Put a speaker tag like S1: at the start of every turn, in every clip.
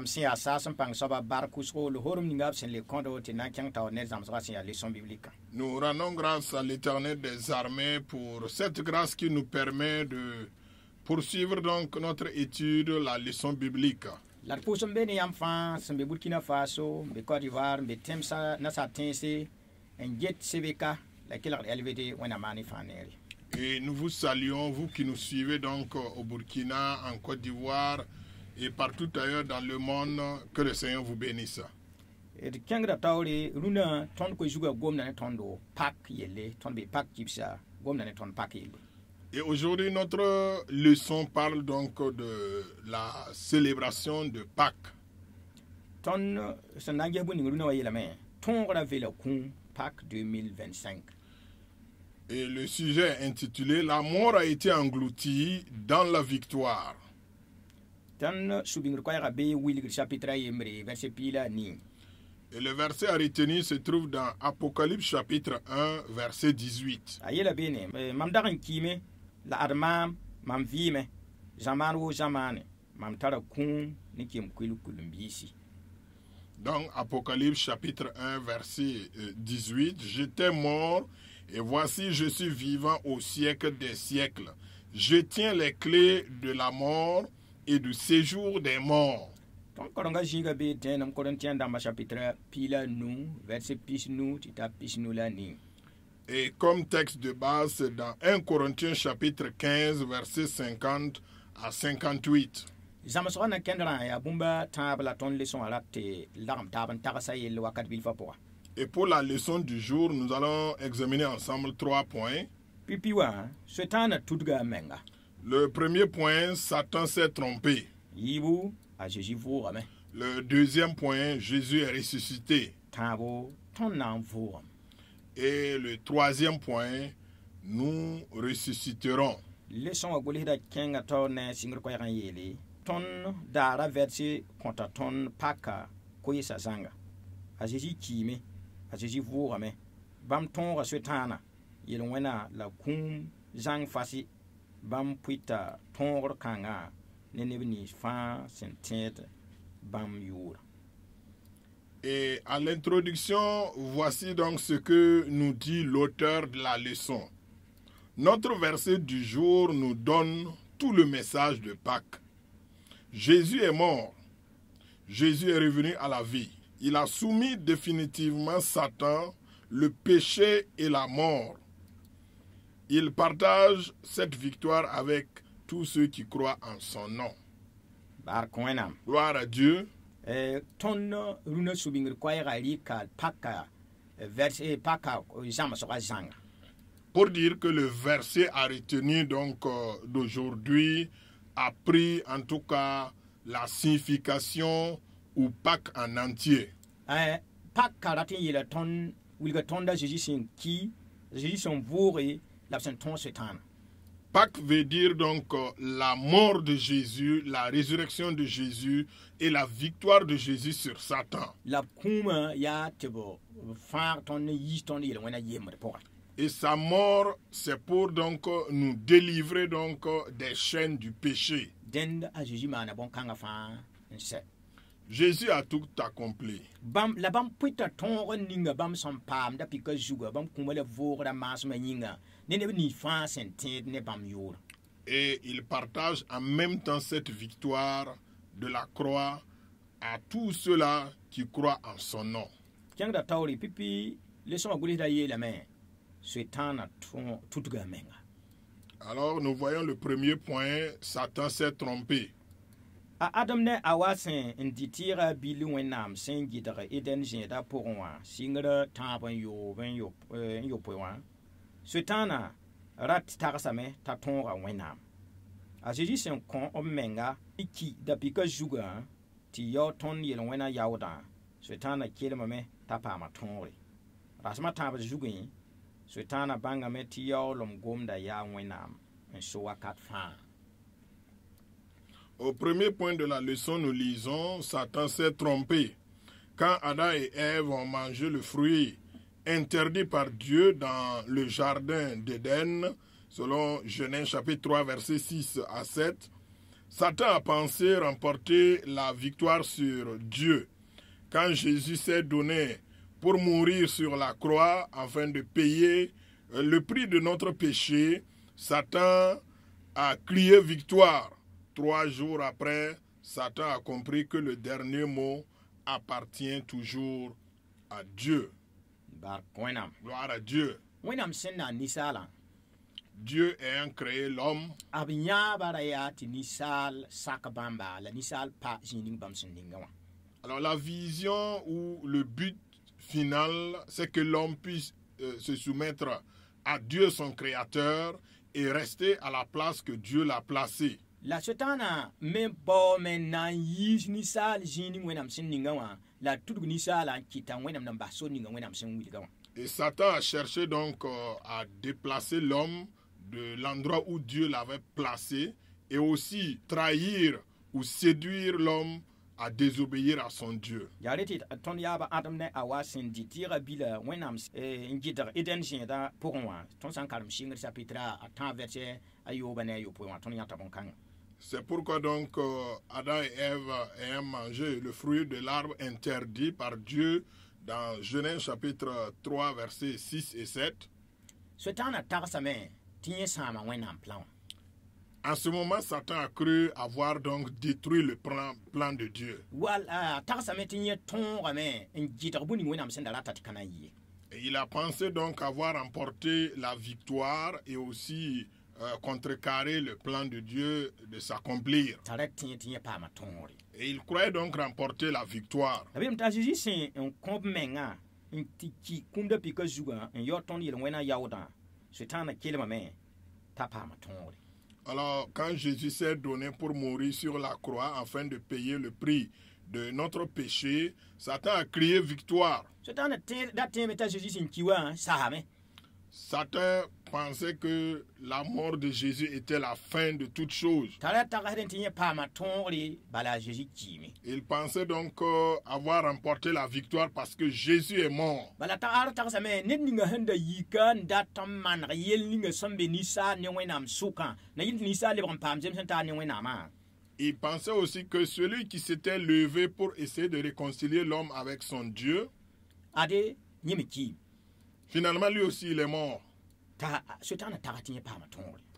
S1: Nam si asasam pang soba barkusro le horum ningab sen le kondo tinan kyang taw net zamsra sin la leçon biblique.
S2: Nous rendons grâce à l'Éternel des armées pour cette grâce qui nous permet de poursuivre donc notre étude, la leçon biblique.
S1: La pusum beni yam fa sembe Burkina Faso, be Côte d'Ivoire, be temsa na sa tense en jet sebeka la kila LVD wana mani faneri.
S2: Et nous vous saluons, vous qui nous suivez donc au Burkina, en Côte d'Ivoire et partout ailleurs dans le monde. Que le Seigneur vous bénisse.
S1: Et kyang tawri runa ton ko juga gomna ne tondo pak yele ton be pak kipsa gomna ne ton pak yele.
S2: Et aujourd'hui, notre leçon parle donc de la célébration de Pâques.
S1: Ton sanangye buni runa wa yela me ton ra vela kun Pâques 2025.
S2: Et le sujet est intitulé « La mort a été engloutie dans la victoire ». Et le verset à retenir se trouve dans Apocalypse chapitre 1, verset 18. Donc Apocalypse chapitre 1, verset 18. « J'étais mort. Et voici, je suis vivant au siècle des siècles. Je tiens les clés de la mort et du séjour des morts. » Et comme texte de base, c'est dans 1 Corinthiens chapitre 15, versets 50 à 58. Et pour la leçon du jour, nous allons examiner ensemble 3 points. Le premier point, Satan s'est trompé. Le deuxième point, Jésus est ressuscité. Et le troisième point, nous ressusciterons.
S1: Jésus vourame bam ton raswetana yelwena la kum zang fasi bam puita ton kanga nenebni fa sentet bam yura.
S2: Et à l'introduction, voici donc ce que nous dit l'auteur de la leçon. Notre verset du jour nous donne tout le message de Pâques. Jésus est mort. Jésus est revenu à la vie. Il a soumis définitivement Satan, le péché et la mort. Il partage cette victoire avec tous ceux qui croient en son nom. Gloire à Dieu. Pour dire que le verset à retenir donc d'aujourd'hui a pris en tout cas la signification ou Pâques en entier.
S1: Pâques
S2: veut dire donc la mort de Jésus, la résurrection de Jésus et la victoire de Jésus sur Satan. Et sa mort, c'est pour donc nous délivrer donc des chaînes du péché. Jésus a tout accompli. Et il partage en même temps cette victoire de la croix à tous ceux-là qui croient en son nom. Alors nous voyons le premier point, Satan s'est trompé.
S1: Adam ne awasen intitira bilu wenam sengidare eden jeda pourwa singara taban yo poa Sutana rat tarsame tatonra wenam Ajeji sen kon omenga iki da pika juga ti yo ton yel wena yauda Sutana kelma me tapama tonri Rasma taba jugin Sutana banga me ti yo lom gomda ya wenam en soa kat fa.
S2: Au premier point de la leçon, nous lisons, Satan s'est trompé. Quand Adam et Ève ont mangé le fruit interdit par Dieu dans le jardin d'Éden, selon Genèse chapitre 3, versets 6 à 7, Satan a pensé remporter la victoire sur Dieu quand Jésus s'est donné pour mourir sur la croix afin de payer le prix de notre péché. Satan a crié victoire. 3 jours après, Satan a compris que le dernier mot appartient toujours à Dieu. Gloire à Dieu. Dieu ayant créé l'homme, alors la vision ou le but final, c'est que l'homme puisse se soumettre à Dieu son créateur et rester à la place que Dieu l'a placé.
S1: La sotana men bo men na yis ni sal jini wenam sin ningawa la tudu ni sala kita wenam namba so ninga wenam sin wilgawa.
S2: Et Satan a cherché donc à déplacer l'homme de l'endroit où Dieu l'avait placé et aussi trahir ou séduire l'homme à désobéir à son Dieu.
S1: Yareti ton yaba adam ne awasin ditira bila wenam ngidar eden jenda pourwa ton sankaram singir chapitre à verset ayoba ne yopo ton yata bon kan.
S2: C'est pourquoi donc Adam et Ève ayant mangé le fruit de l'arbre interdit par Dieu dans Genèse chapitre 3 versets 6 et 7. En ce moment, Satan a cru avoir donc détruit le plan de Dieu. Et il a pensé donc avoir remporté la victoire et aussi contrecarrer le plan de Dieu de s'accomplir. Et il croyait donc remporter la victoire. Alors, quand Jésus s'est donné pour mourir sur la croix afin de payer le prix de notre péché, Satan a crié victoire. Satan pensait que la mort de Jésus était la fin de toute chose. Il pensait donc avoir remporté la victoire parce que Jésus est mort. Il pensait aussi que celui qui s'était levé pour essayer de réconcilier l'homme avec son Dieu, finalement, lui aussi, il est mort.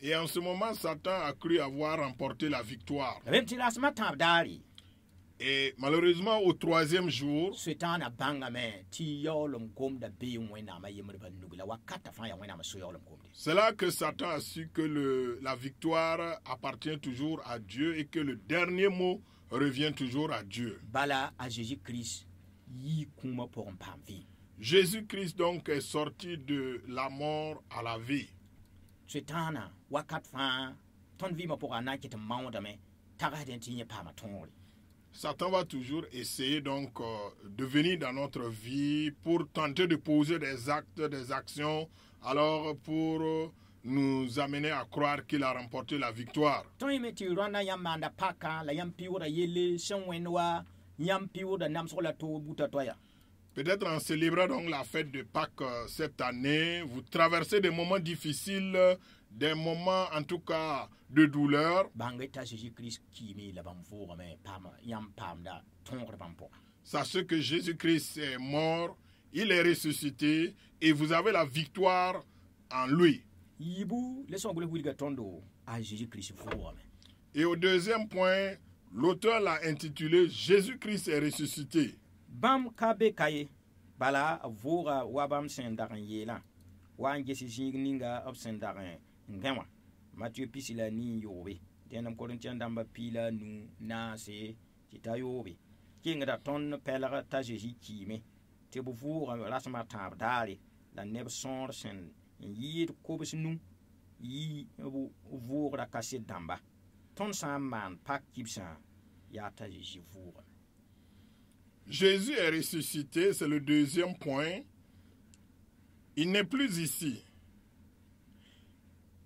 S2: Et en ce moment, Satan a cru avoir remporté la victoire. Et malheureusement, au 3e jour, c'est là que Satan a su que la victoire appartient toujours à Dieu et que le dernier mot revient toujours à Dieu. Jésus-Christ donc est sorti de la mort à la vie. Satan va toujours essayer donc de venir dans notre vie pour tenter de poser des actes, des actions, alors pour nous amener à croire qu'il a remporté la victoire. Peut-être en célébrant donc la fête de Pâques cette année, vous traversez des moments difficiles, des moments en tout cas de douleur. Sachez que Jésus-Christ est mort, il est ressuscité et vous avez la victoire en lui. Et au deuxième point, l'auteur l'a intitulé Jésus-Christ est ressuscité.
S1: Bam kabe kaye bala vora wabam sendaran yela wan gesi jinga of sendaran ngwa Mathieu pisila ni yobe denam Corinthiens damba pila nu na se tita yobe kinga ton pelara ta Jésus kime te bu vora rasma tab dali la neb son sen yid kobus nu yi bu vora kasse damba ton saman pak kibsa ya ta Jésus vora.
S2: Jésus est ressuscité, c'est le deuxième point. Il n'est plus ici.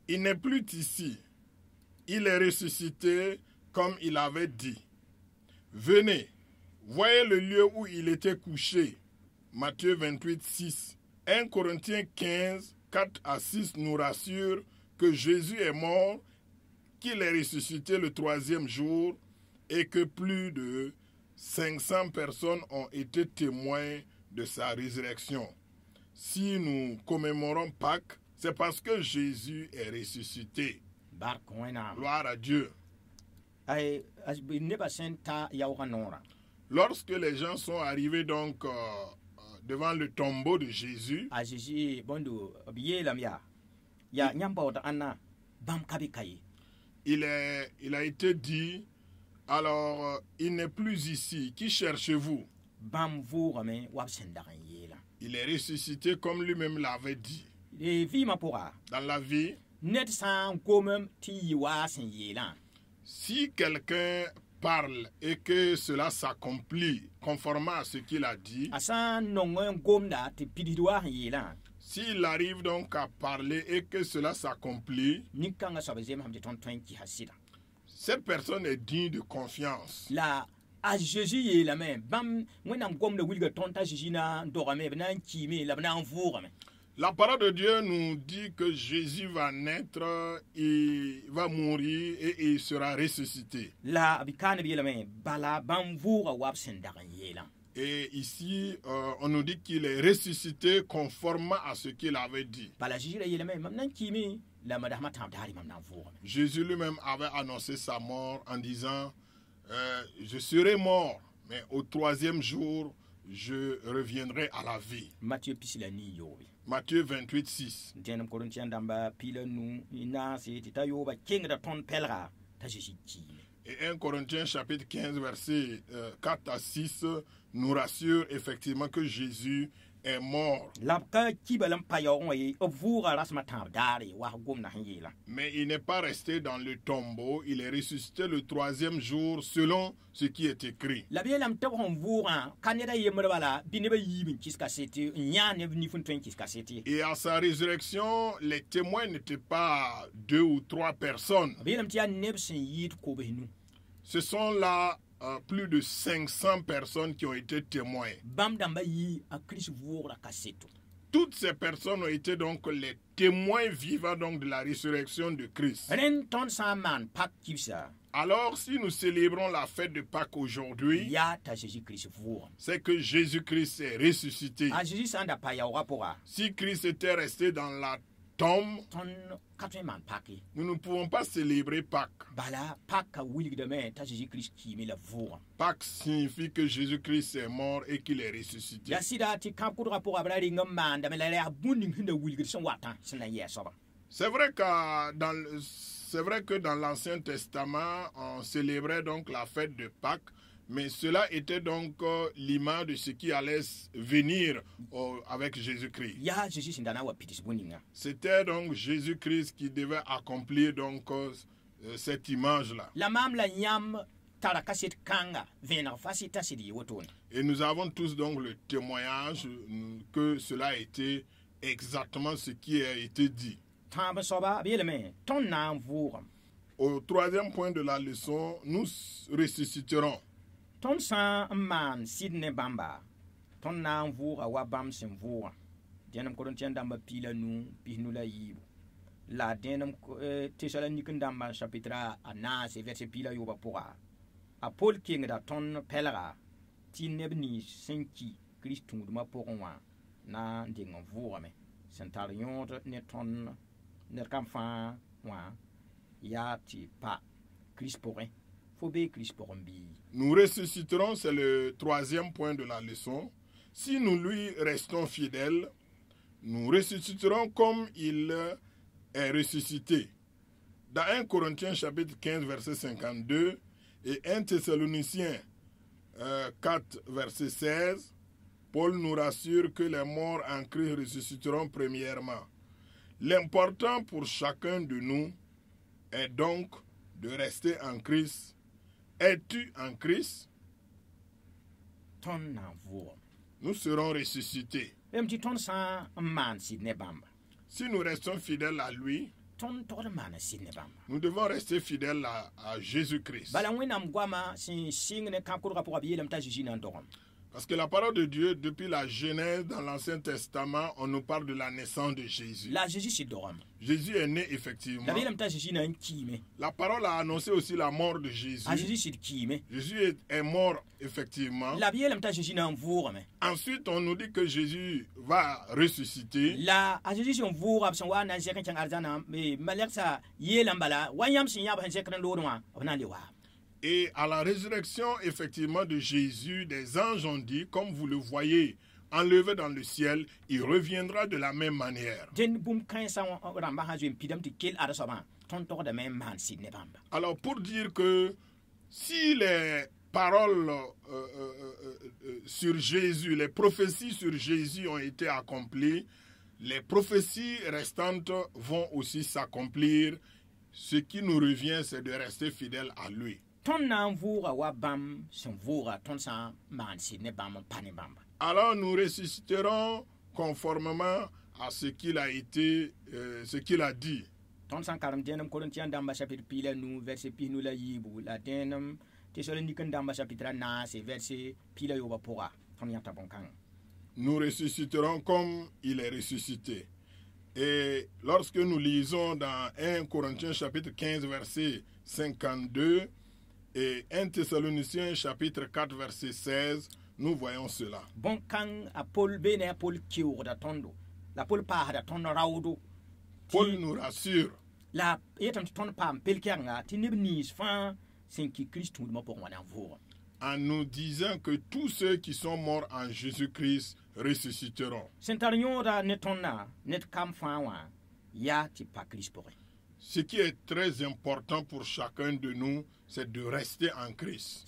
S2: Il n'est plus ici. Il est ressuscité comme il avait dit. Venez, voyez le lieu où il était couché. Matthieu 28, 6. 1 Corinthiens 15, 4 à 6 nous rassure que Jésus est mort qu'il est ressuscité le troisième jour et que plus de 500 personnes ont été témoins de sa résurrection. Si nous commémorons Pâques, c'est parce que Jésus est ressuscité. Gloire à Dieu. Lorsque les gens sont arrivés donc devant le tombeau de Jésus, il a été dit, alors il n'est plus ici, qui cherchez-vous? Il est ressuscité comme lui-même l'avait dit. Dans la vie, si quelqu'un parle et que cela s'accomplit conformément à ce qu'il a dit, s'il arrive donc à parler et que cela s'accomplit, cette personne est digne de confiance. La parole de Dieu nous dit que Jésus va naître, il va mourir et il sera ressuscité. Et ici, on nous dit qu'il est ressuscité conformément à ce qu'il avait dit. Jésus lui-même avait annoncé sa mort en disant je serai mort, mais au troisième jour, je reviendrai à la vie. Matthieu 28, 6. Et 1 Corinthiens chapitre 15, versets 4 à 6 nous rassure effectivement que Jésus est mort. Mais il n'est pas resté dans le tombeau, il est ressuscité le troisième jour selon ce qui est écrit. Et à sa résurrection, les témoins n'étaient pas 2 ou 3 personnes. Ce sont là plus de 500 personnes qui ont été témoins. Toutes ces personnes ont été donc les témoins vivants donc de la résurrection de Christ. Alors, si nous célébrons la fête de Pâques aujourd'hui, c'est que Jésus-Christ est ressuscité. Si Christ était resté dans la tombe, nous ne pouvons pas célébrer Pâques. Pâques signifie que Jésus-Christ est mort et qu'il est ressuscité. C'est vrai que dans l'Ancien Testament, on célébrait donc la fête de Pâques, mais cela était donc l'image de ce qui allait venir avec Jésus-Christ. C'était donc Jésus-Christ qui devait accomplir donc cette image-là. Et nous avons tous donc le témoignage que cela a été exactement ce qui a été dit. Au troisième point de la leçon, nous ressusciterons.
S1: Ton san man sidne bamba ton na mvura wa bam sin vuwa denam korintian damba pila nu pihnu la yibu la denam Thessalonique damba chapitre anas verset pila yoba poa a Paul king da ton pelra ti nebni senki Christu duma poa na ndinga vuwa me sentarion ne ton ne kam fa wa ya ti pa Christ pourrait.
S2: Nous ressusciterons, c'est le troisième point de la leçon. Si nous lui restons fidèles, nous ressusciterons comme il est ressuscité. Dans 1 Corinthiens chapitre 15 verset 52 et 1 Thessaloniciens 4 verset 16, Paul nous rassure que les morts en Christ ressusciteront premièrement. L'important pour chacun de nous est donc de rester en Christ. Es-tu en Christ? Nous serons ressuscités. Si nous restons fidèles à lui, nous devons rester fidèles à Jésus-Christ. Parce que la parole de Dieu, depuis la Genèse dans l'Ancien Testament, on nous parle de la naissance de Jésus.
S1: La Jésus c'est doram.
S2: Jésus est né effectivement.
S1: La bilam ta Jésus na nkime.
S2: La parole a annoncé aussi la mort de Jésus.
S1: A Jésus c'est kime.
S2: Jésus est mort effectivement.
S1: La bilam ta Jésus na mvourme.
S2: Ensuite, on nous dit que Jésus va ressusciter.
S1: La a Jésus c'est mvour absan wa na zekan chang arzana me maleksa yelambala wanyam sin ya ban zekran lodwa abna lewa.
S2: Et à la résurrection, effectivement, de Jésus, des anges ont dit, comme vous le voyez, enlevé dans le ciel, il reviendra de la même manière. Alors, pour dire que si les paroles sur Jésus, les prophéties sur Jésus ont été accomplies, les prophéties restantes vont aussi s'accomplir. Ce qui nous revient, c'est de rester fidèles à lui. Alors nous ressusciterons conformément à ce qu'il a été, ce qu'il a dit. Nous ressusciterons comme il est ressuscité. Et lorsque nous lisons dans 1 Corinthiens chapitre 15 verset 52 et 1 Thessaloniciens chapitre 4 verset 16, nous voyons cela. Paul nous rassure. En nous disant que tous ceux qui sont morts en Jésus-Christ ressusciteront. Ce qui est très important pour chacun de nous, c'est de rester en Christ.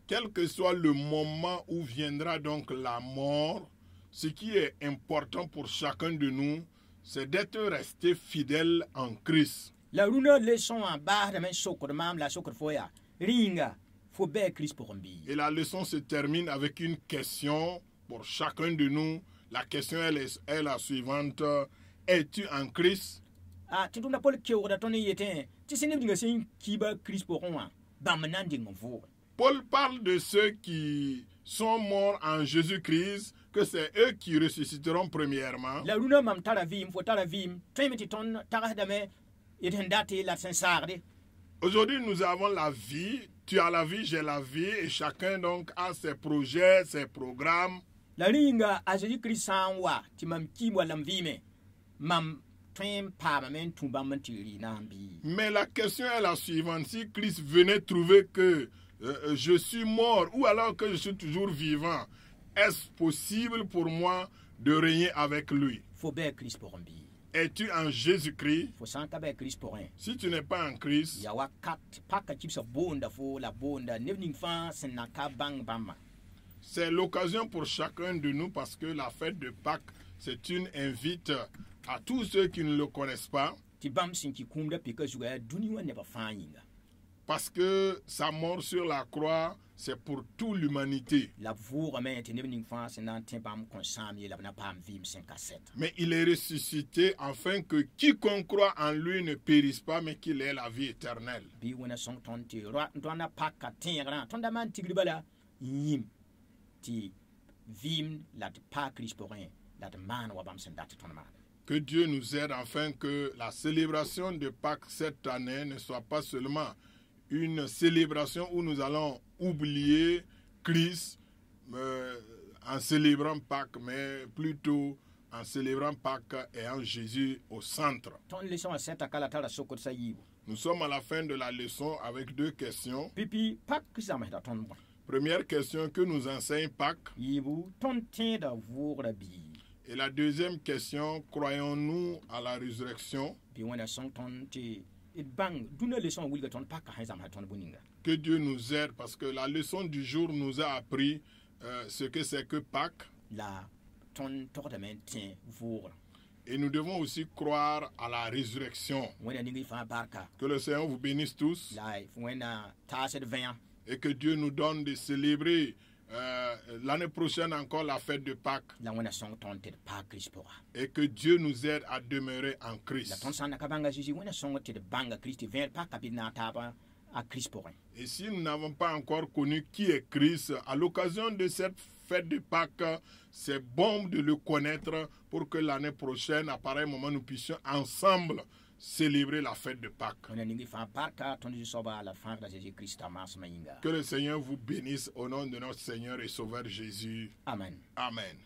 S2: Quel que soit le moment où viendra donc la mort, ce qui est important pour chacun de nous, c'est d'être resté fidèle en Christ.
S1: Et
S2: la leçon se termine avec une question pour chacun de nous. La question est la suivante. Es-tu en Christ? Paul parle de ceux qui sont morts en Jésus-Christ, que c'est eux qui ressusciteront premièrement. Aujourd'hui, nous avons la vie. Tu as la vie, j'ai la vie, et chacun donc a ses projets, ses programmes.
S1: Mais
S2: la question est la suivante. Si Christ venait trouver que je suis mort ou alors que je suis toujours vivant, est-ce possible pour moi de régner avec lui? Es-tu en Jésus-Christ? Si tu n'es pas en Christ, c'est l'occasion pour chacun de nous, parce que la fête de Pâques, c'est une invite à tous ceux qui ne le connaissent pas. Parce que sa mort sur la croix, c'est pour toute l'humanité. Mais il est ressuscité afin que quiconque croit en lui ne périsse pas, mais qu'il ait la vie éternelle. Que Dieu nous aide afin que la célébration de Pâques cette année ne soit pas seulement une célébration où nous allons oublier Christ en célébrant Pâques, mais plutôt en célébrant Pâques et en Jésus au centre. Nous sommes à la fin de la leçon avec deux questions. Première question, que nous enseigne Pâques? Et la deuxième question, croyons-nous à la résurrection? Que Dieu nous aide, parce que la leçon du jour nous a appris ce que c'est que Pâques. Et nous devons aussi croire à la résurrection. Que le Seigneur vous bénisse tous. Et que Dieu nous donne de célébrer l'année prochaine encore la fête de Pâques.
S1: La wẽna sõng tõnd tɩ d paak Kirist pʋga.
S2: Et que Dieu nous aide à demeurer en
S1: La
S2: Christ.
S1: tõnd sã n ka bãnga Zeezi wẽna sõng tɩ d bãnga Kirist tɩ vẽer pakã bɩ d na n taaba a Kirist pʋgẽ.
S2: Et si nous n'avons pas encore connu qui est Christ, à l'occasion de cette fête de Pâques, c'est bon de le connaître pour que l'année prochaine, à pareil moment, nous puissions ensemble célébrer la fête de Pâques.
S1: wẽna ning y fãa parka tõnd zu-soaba la fãagda Zeezi Kiristã maasmã yĩnga.
S2: Que le Seigneur vous bénisse au nom de notre Seigneur et Sauveur Jésus.
S1: Amen.
S2: Amen.